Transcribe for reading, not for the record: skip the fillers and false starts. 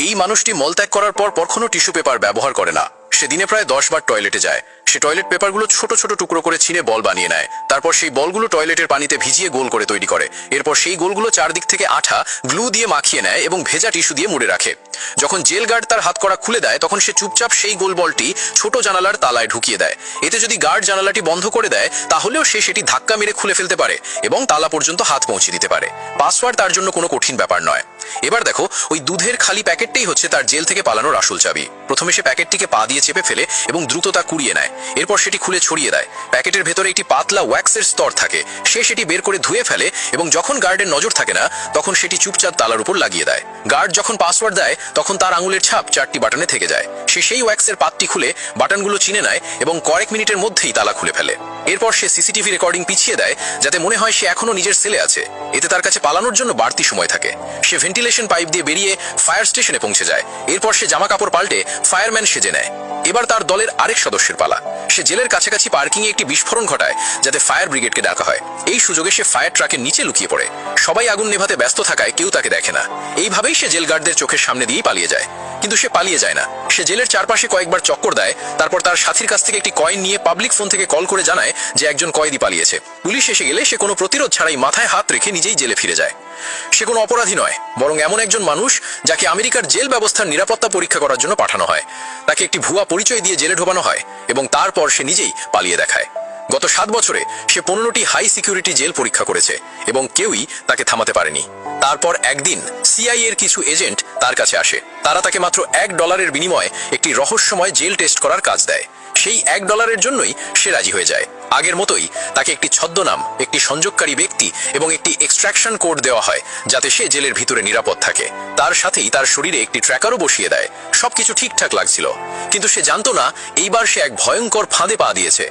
এই মানুষটি মলত্যাগ করার পর কোনো টিস্যু পেপার ব্যবহার করে না। সে দিনে প্রায় 10 বার টয়লেটে যায়। সে টয়লেট পেপারগুলো ছোট ছোট টুকরো করে ছিঁড়ে বল বানিয়ে নেয়। তারপর সেই বলগুলো টয়লেটের পানিতে ভিজিয়ে গোল করে তৈরি করে। এরপর সেই গোলগুলো চারদিক থেকে আঠা গ্লু দিয়ে মাখিয়ে নেয় এবং ভেজা টিস্যু দিয়ে মুড়ে রাখে। যখন জেল গার্ড তার হাত করা খুলে দেয় তখন সে চুপচাপ সেই গোল বলটি ছোট জানালার তালায় ঢুকিয়ে দেয়। এতে যদি গার্ড জানালাটি বন্ধ করে দেয় তাহলেও সে সেটি ধাক্কা মেরে খুলে ফেলতে পারে এবং তালা পর্যন্ত হাত পৌঁছে দিতে পারে। পাসওয়ার্ড তার জন্য কোনো কঠিন ব্যাপার নয়। এবার দেখো, ওই দুধের খালি প্যাকেটটাই হচ্ছে তার জেল থেকে পালানোর আসল চাবি। প্রথমে সে প্যাকেটটিকে পা দিয়ে চেপে ফেলে এবং দ্রুত তা কুড়িয়ে নেয়। এরপর সেটি খুলে ছড়িয়ে দেয়। প্যাকেটের ভেতরে একটি পাতলা ওয়্যাক্সের স্তর থাকে। সে সেটি বের করে ধুয়ে ফেলে এবং যখন গার্ডের নজর থাকে না তখন সেটি চুপচাপ তালার উপর লাগিয়ে দেয়। গার্ড যখন পাসওয়ার্ড দেয় তখন তার আঙুলের ছাপ 4টি বাটনে থেকে যায়। সে সেই ওয়্যাক্সের পাতটি খুলে বাটনগুলো চিনে নেয় এবং কয়েক মিনিটের মধ্যেই তালা খুলে ফেলে। এরপর সে সিসিটিভি রেকর্ডিং পিছিয়ে দেয় যাতে মনে হয় সে এখনো নিজের সেলে আছে। এতে তার কাছে পালানোর জন্য বাড়তি সময় থাকে। সে ভেন্টিলেশন পাইপ দিয়ে বেরিয়ে ফায়ার স্টেশনে পৌঁছে যায়। এরপর সে জামা কাপড় পাল্টে ফায়ারম্যান সেজে নেয়। এবার তার দলের আরেক সদস্যের পালা। সে জেলের কাছাকাছি পার্কিংয়ে একটি বিস্ফোরণ ঘটায় যাতে ফায়ার ব্রিগেডকে ডাকা হয়। এই সুযোগে সে ফায়ার ট্রাকের নিচে লুকিয়ে পড়ে। সবাই আগুন নেভাতে ব্যস্ত থাকায় কেউ তাকে দেখে না। এইভাবেই সে জেল গার্ডদের চোখের সামনে দিয়েই পালিয়ে যায়। কিন্তু সে পালিয়ে যায় না। সে জেলের চারপাশে কয়েকবার চক্কর দেয়। তারপর তার সাথীর কাছ থেকে একটি কয়েন নিয়ে পাবলিক ফোন থেকে কল করে জানায় যে একজন কয়েদি পালিয়েছে। পুলিশ এসে গেলে সে কোনো প্রতিরোধ ছাড়াই মাথায় হাত রেখে নিজেই জেলে ফিরে যায়। সে কোনো অপরাধী নয়, বরং এমন একজন মানুষ যাকে আমেরিকার জেল ব্যবস্থার নিরাপত্তা পরীক্ষা করার জন্য পাঠানো হয়। তাকে একটি ভুয়া পরিচয় দিয়ে জেলে ঢোকানো হয় এবং তারপর সে নিজেই পালিয়ে দেখায়। গত 7 বছরে সে 15টি হাই সিকিউরিটি জেল পরীক্ষা করেছে এবং কেউই তাকে থামাতে পারেনি। তারপর একদিন সিআইএ এর কিছু এজেন্ট তার কাছে আসে। তারা তাকে মাত্র $1 বিনিময়ে একটি রহস্যময় জেল টেস্ট করার কাজ দেয়। সেই $1 জন্যই সে রাজি হয়ে যায়। আগের মতোই তাকে একটি ছদ্মনাম, একটি সংযোগকারী ব্যক্তি এবং একটি এক্সট্রাকশন কোড দেওয়া হয় যাতে সে জেলের ভিতরে নিরাপদ থাকে। তার সাথেই তার শরীরে একটি ট্র্যাকারও বসিয়ে দেয়। সবকিছু ঠিকঠাক লাগছিল, কিন্তু সে জানতো না এইবার সে এক ভয়ঙ্কর ফাঁদে পা দিয়েছে।